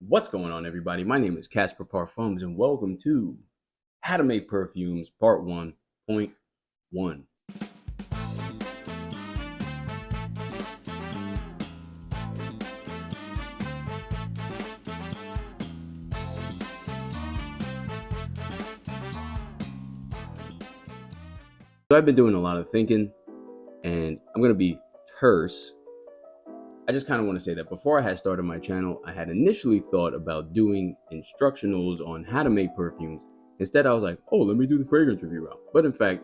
What's going on, everybody? My name is Casper Parfums, and welcome to How to Make Perfumes Part 1.1. So, I've been doing a lot of thinking, and I'm going to be terse. I just kind of want to say that before I had started my channel, I had initially thought about doing instructionals on how to make perfumes. Instead, I was like, oh, let me do the fragrance review route. But in fact,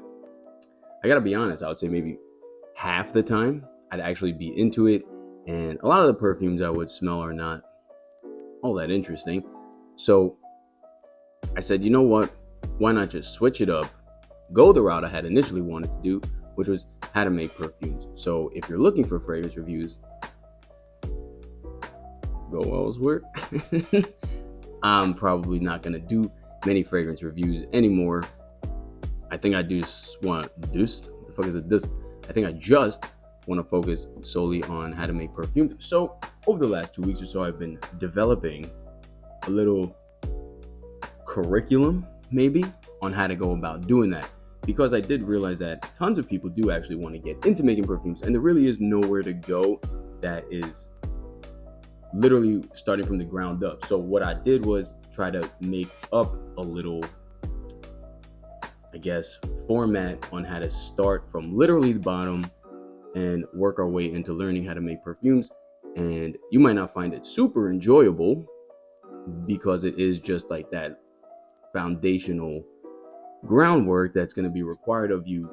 I got to be honest, I would say maybe half the time I'd actually be into it, and a lot of the perfumes I would smell are not all that interesting. So I said, you know what? Why not just switch it up, go the route I had initially wanted to do, which was how to make perfumes. So if you're looking for fragrance reviews, go elsewhere. I'm probably not going to do many fragrance reviews anymore. I think I just want just what the fuck is it? This I think I just want to focus solely on how to make perfumes. So over the last 2 weeks or so, I've been developing a little curriculum, maybe, on how to go about doing that. Because I did realize that tons of people do actually want to get into making perfumes, and there really is nowhere to go that is literally starting from the ground up. So what I did was try to make up a little, I guess, format on how to start from literally the bottom and work our way into learning how to make perfumes. And you might not find it super enjoyable because it is just like that foundational groundwork that's going to be required of you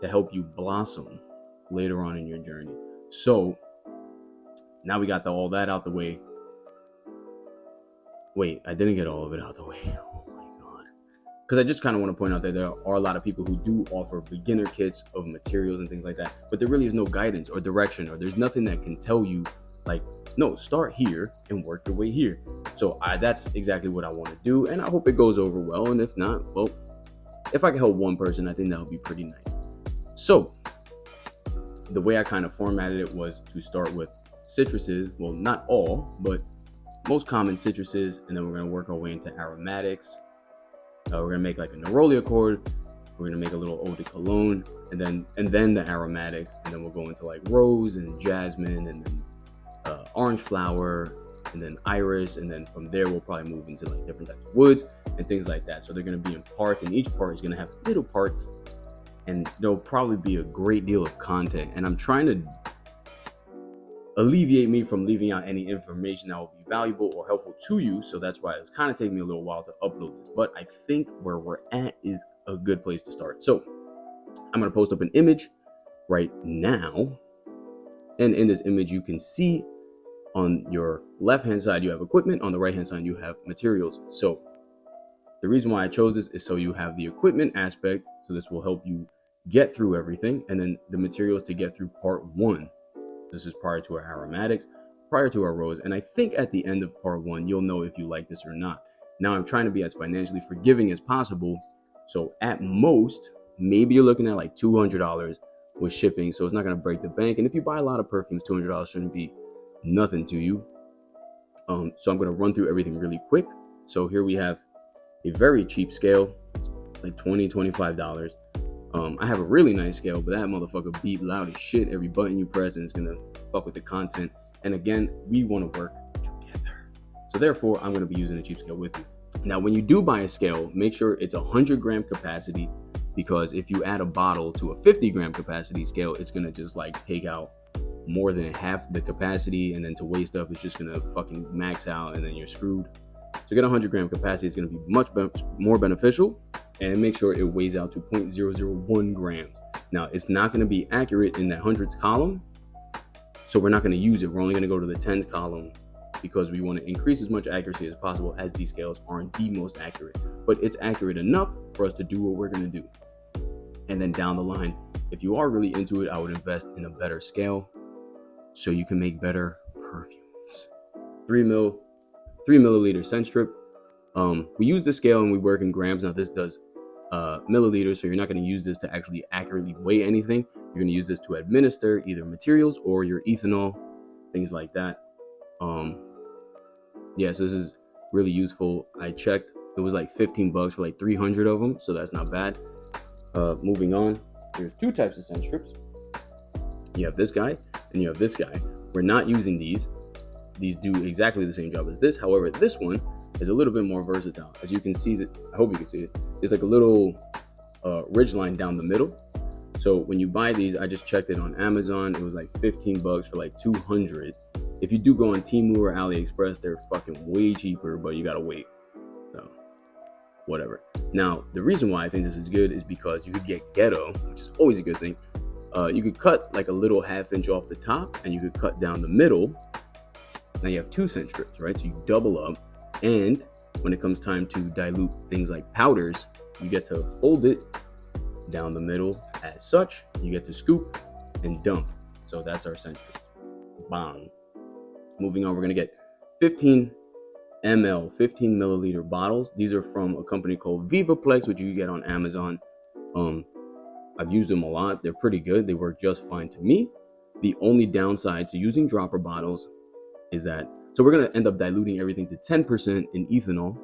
to help you blossom later on in your journey. So now we got all that out the way. Wait, I didn't get all of it out the way. Oh my god. Because I just kind of want to point out that there are a lot of people who do offer beginner kits of materials and things like that, but there really is no guidance or direction, or there's nothing that can tell you, like, no, start here and work your way here. So that's exactly what I want to do, and I hope it goes over well. And if not, well, if I can help one person, I think that would be pretty nice. So the way I kind of formatted it was to start with citruses. Well, not all, but most common citruses, and then we're going to work our way into aromatics. We're going to make like a neroli accord. We're going to make a little eau de cologne, and then the aromatics, and then we'll go into like rose and jasmine, and then orange flower, and then iris, and then from there we'll probably move into like different types of woods and things like that. So they're going to be in parts, and each part is going to have little parts, and there'll probably be a great deal of content. And I'm trying to alleviate me from leaving out any information that will be valuable or helpful to you. So that's why it's kind of taking me a little while to upload this. But I think where we're at is a good place to start. So I'm going to post up an image right now. And in this image, you can see on your left-hand side, you have equipment. On the right-hand side, you have materials. So the reason why I chose this is so you have the equipment aspect. So this will help you get through everything. And then the materials to get through part one. This is prior to our aromatics, prior to our rose. And I think at the end of part one, you'll know if you like this or not. Now, I'm trying to be as financially forgiving as possible. So at most, maybe you're looking at like $200 with shipping. So it's not going to break the bank. And if you buy a lot of perfumes, $200 shouldn't be nothing to you. So I'm going to run through everything really quick. So here we have a very cheap scale, like $20, $25. I have a really nice scale, but that motherfucker beep loud as shit. Every button you press, and it's gonna fuck with the content. And again, we want to work together. So therefore, I'm gonna be using a cheap scale with you. Now, when you do buy a scale, make sure it's 100-gram capacity, because if you add a bottle to a 50-gram capacity scale, it's gonna just like take out more than half the capacity, and then to weigh stuff, it's just gonna fucking max out, and then you're screwed. So get 100-gram capacity is gonna be much more beneficial. And make sure it weighs out to 0.001 grams. Now, it's not going to be accurate in that hundreds column, so we're not going to use it. We're only going to go to the tens column because we want to increase as much accuracy as possible, as these scales aren't the most accurate. But it's accurate enough for us to do what we're going to do. And then down the line, if you are really into it, I would invest in a better scale so you can make better perfumes. 3 milliliter scent strip. We use the scale and we work in grams. Now this does milliliters, so you're not going to use this to actually accurately weigh anything. You're going to use this to administer either materials or your ethanol, things like that. yeah, so this is really useful. I checked, it was like 15 bucks for like 300 of them, so that's not bad. Moving on, there's two types of scent strips. You have this guy and you have this guy. We're not using these. These do exactly the same job as this. However, this one is a little bit more versatile. As you can see, that I hope you can see it. There's like a little ridge line down the middle. So when you buy these, I just checked it on Amazon. It was like 15 bucks for like 200. If you do go on Temu or AliExpress, they're fucking way cheaper, but you gotta wait. So whatever. Now, the reason why I think this is good is because you could get ghetto, which is always a good thing. You could cut like a little ½ inch off the top, and you could cut down the middle. Now you have 2 scent strips, right? So you double up, and when it comes time to dilute things like powders, you get to fold it down the middle as such. You get to scoop and dump. So that's our scent strip. Bang. Moving on, we're gonna get 15 ml, 15 milliliter bottles. These are from a company called Vivaplex, which you get on Amazon. I've used them a lot. They're pretty good. They work just fine to me. The only downside to using dropper bottles is that, so we're going to end up diluting everything to 10% in ethanol,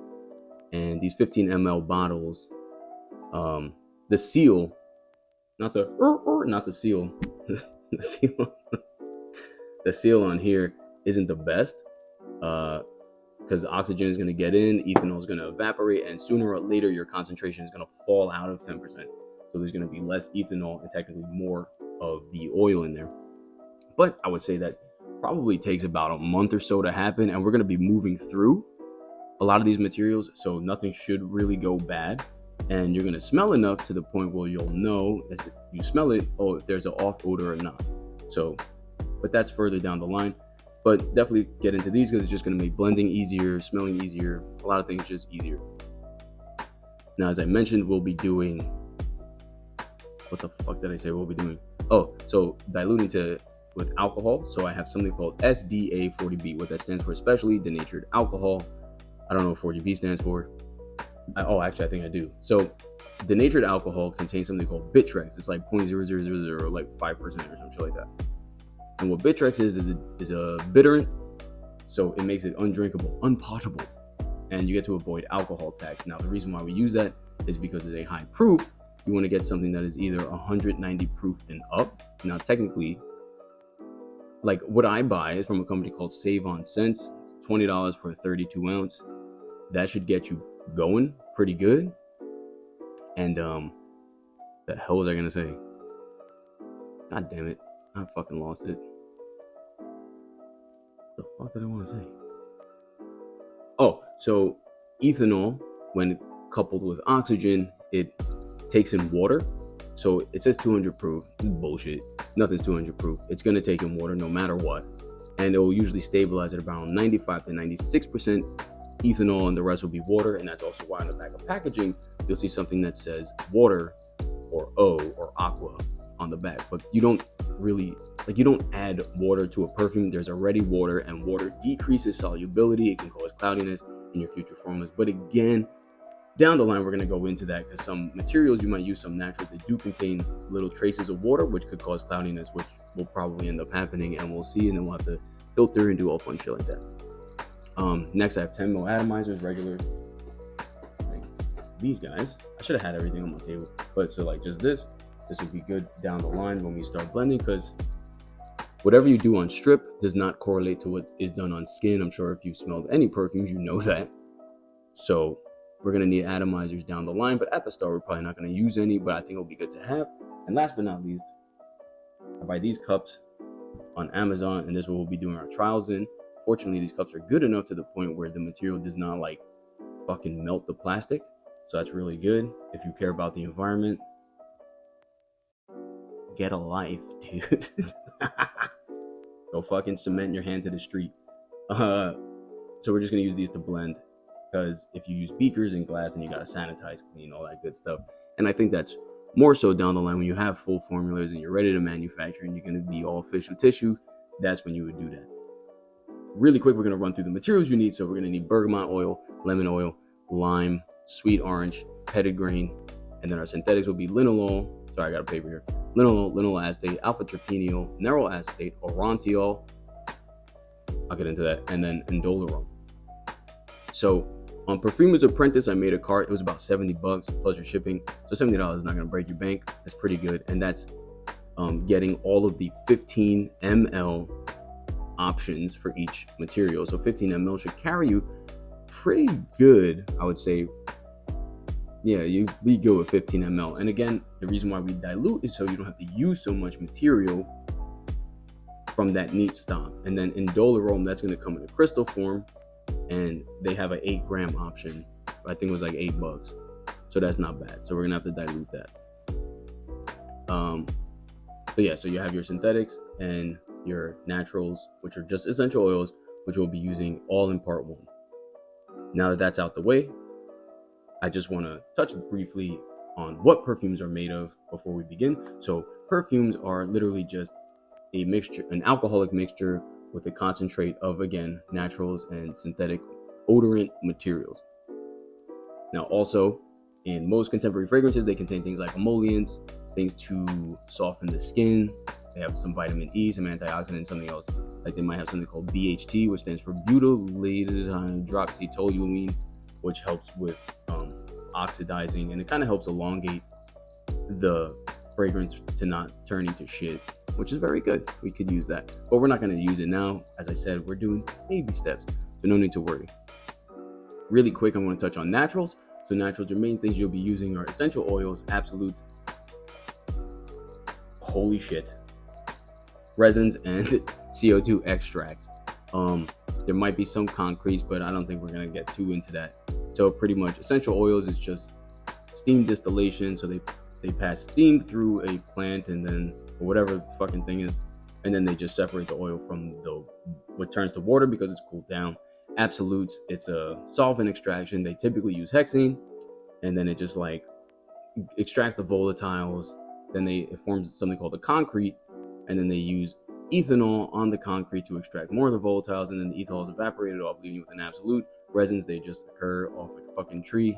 and these 15 ml bottles, the seal, not the seal, the seal on here isn't the best, because oxygen is going to get in, ethanol is going to evaporate, and sooner or later your concentration is going to fall out of 10%. So there's going to be less ethanol and technically more of the oil in there. But I would say that probably takes about a month or so to happen, and we're going to be moving through a lot of these materials, so nothing should really go bad. And you're going to smell enough to the point where you'll know as you smell it, oh, if there's an off odor or not. So, but that's further down the line. But definitely get into these because it's just going to make blending easier, smelling easier, a lot of things just easier. Now, as I mentioned, we'll be doing, what the fuck did I say we'll be doing? Oh, so diluting with alcohol. So I have something called SDA40B. What that stands for, especially denatured alcohol. I don't know what 40B stands for. Actually, I think I do. So denatured alcohol contains something called Bitrex. It's like 0.0000 or like 5% or some shit like that. And what Bitrex is a bitterant, so it makes it undrinkable, unpotable, and you get to avoid alcohol tax. Now, the reason why we use that is because it's a high proof. You want to get something that is either 190 proof and up. Now, technically, like what I buy is from a company called Save On Scents. It's $20 for a 32 ounce. That should get you going pretty good. And the hell was I gonna say? God damn it, I fucking lost it. The fuck did I want to say? Oh, so ethanol, when coupled with oxygen, it takes in water. So it says 200 proof. Bullshit. Nothing's 200 proof. It's going to take in water no matter what. And it will usually stabilize at around 95 to 96% ethanol, and the rest will be water. And that's also why on the back of packaging, you'll see something that says water or O or aqua on the back. But you don't really, you don't add water to a perfume. There's already water, and water decreases solubility. It can cause cloudiness in your future formulas. But again, down the line, we're going to go into that because some materials you might use, some naturals that do contain little traces of water, which could cause cloudiness, which will probably end up happening, and we'll see, and then we'll have to filter and do all fun shit like that. Next, I have 10 ml atomizers, regular, like these guys. I should have had everything on my table, but so like just this would be good down the line when we start blending, because whatever you do on strip does not correlate to what is done on skin. I'm sure if you've smelled any perfumes, you know that. So we're going to need atomizers down the line, but at the start, we're probably not going to use any, but I think it'll be good to have. And last but not least, I buy these cups on Amazon, and this is what we'll be doing our trials in. Fortunately, these cups are good enough to the point where the material does not like fucking melt the plastic. So that's really good. If you care about the environment, get a life, dude. Go fucking cement your hand to the street. So we're just going to use these to blend. Because if you use beakers and glass, and you gotta sanitize, clean, all that good stuff. And I think that's more so down the line when you have full formulas and you're ready to manufacture and you're gonna be all official tissue. That's when you would do that. Really quick, we're gonna run through the materials you need. So we're gonna need bergamot oil, lemon oil, lime, sweet orange, petted grain, and then our synthetics will be linalool. Sorry, I got a paper here. Linalool acetate, alpha terpeneal, neryl acetate, orontiol. I'll get into that, and then indolirol. So on Perfume's Apprentice, I made a cart. It was about $70 plus your shipping. So $70 is not going to break your bank. That's pretty good. And that's getting all of the 15 ml options for each material. So 15 ml should carry you pretty good, I would say. Yeah, you'd be good with 15 ml. And again, the reason why we dilute is so you don't have to use so much material from that neat stock. And then in Dollarome, that's going to come in a crystal form, and they have an 8-gram option. I think it was like $8, so that's not bad. So we're gonna have to dilute that. But yeah, so you have your synthetics and your naturals, which are just essential oils, which we'll be using all in part 1. Now that that's out the way, I just want to touch briefly on what perfumes are made of before we begin. So perfumes are literally just a mixture, an alcoholic mixture with a concentrate of, again, naturals and synthetic odorant materials. Now also, in most contemporary fragrances, they contain things like emollients, things to soften the skin. They have some vitamin E, some antioxidants, something else. Like they might have something called BHT, which stands for butylated hydroxytoluene, which helps with oxidizing, and it kind of helps elongate the fragrance to not turn into shit, which is very good. We could use that, but we're not going to use it now. As I said, we're doing baby steps, so no need to worry. Really quick, I'm going to touch on naturals. So naturals, your main things you'll be using are essential oils, absolutes, holy shit, resins, and CO2 extracts. There might be some concretes, but I don't think we're going to get too into that. So pretty much essential oils is just steam distillation. So they pass steam through a plant, and then, or whatever the fucking thing is, and then they just separate the oil from what turns to water because it's cooled down. Absolutes, it's a solvent extraction. They typically use hexane, and then it just like extracts the volatiles. Then it forms something called a concrete, and then they use ethanol on the concrete to extract more of the volatiles, and then the ethanol is evaporated off, leaving you with an absolute. Resins, they just occur off like a fucking tree,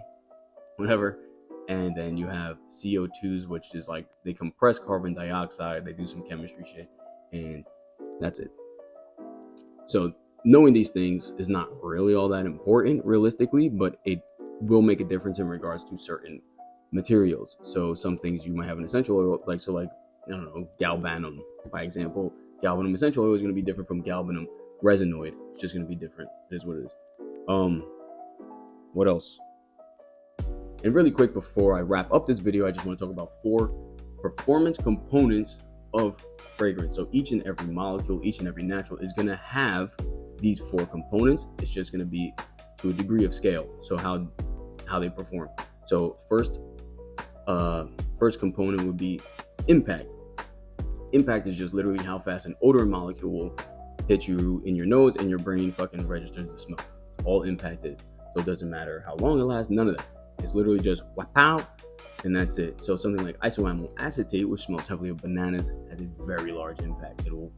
whatever. And then you have CO2s, which is like they compress carbon dioxide, they do some chemistry shit, and that's it. So knowing these things is not really all that important realistically, but it will make a difference in regards to certain materials. So some things you might have an essential oil, like, so like, I don't know, galbanum, by example. Galbanum essential oil is going to be different from galbanum resinoid. It's just going to be different. It is what it is. What else? And really quick, before I wrap up this video, I just want to talk about 4 performance components of fragrance. So each and every molecule, each and every natural is going to have these 4 components. It's just going to be to a degree of scale. So how they perform. So first component would be impact. Impact is just literally how fast an odor molecule will hit you in your nose, and your brain fucking registers the smell. All impact is. So it doesn't matter how long it lasts, none of that. It's literally just wow, and that's it. So something like isoamyl acetate, which smells heavily of bananas, has a very large impact. It'll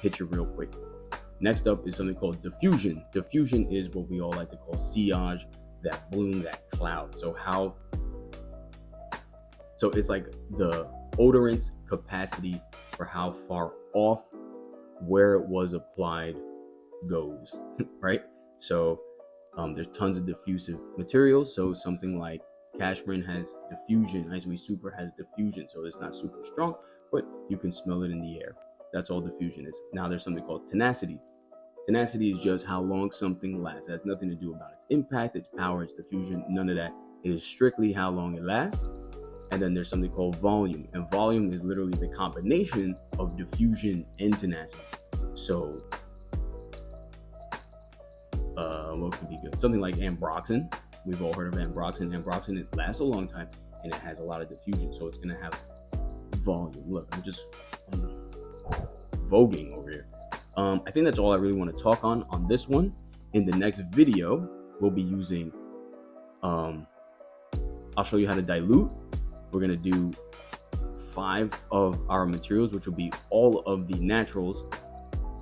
hit you real quick. Next up is something called diffusion. Diffusion is what we all like to call sillage, that bloom, that cloud. So it's like the odorant's capacity for how far off where it was applied goes, right? So there's tons of diffusive materials. So something like cashmere has diffusion, Isoe Super has diffusion, so it's not super strong, but you can smell it in the air. That's all diffusion is. Now there's something called tenacity. Tenacity is just how long something lasts. It has nothing to do about its impact, its power, its diffusion, none of that. It is strictly how long it lasts. And then there's something called volume, and volume is literally the combination of diffusion and tenacity. So what could be good? Something like ambroxan. We've all heard of ambroxan. Ambroxan, it lasts a long time, and it has a lot of diffusion, so it's going to have volume. Look, I'm voguing over here. I think that's all I really want to talk on this one. In the next video, we'll be using, I'll show you how to dilute. We're going to do 5 of our materials, which will be all of the naturals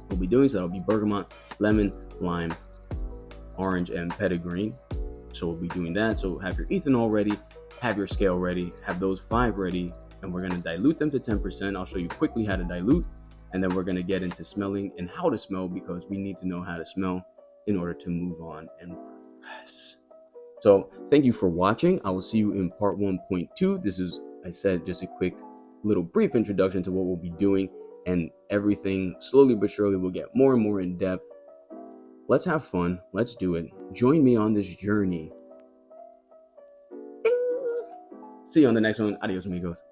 we'll be doing. So that'll be bergamot, lemon, lime, orange, and petitgrain. So we'll be doing that. So have your ethanol ready, have your scale ready, have those 5 ready, and we're going to dilute them to 10%. I'll show you quickly how to dilute, and then we're going to get into smelling and how to smell, because we need to know how to smell in order to move on and progress. So thank you for watching. I will see you in part 1.2. This is, I said, just a quick little brief introduction to what we'll be doing, and everything slowly but surely will get more and more in depth. Let's have fun. Let's do it. Join me on this journey. Ding! See you on the next one. Adios, amigos.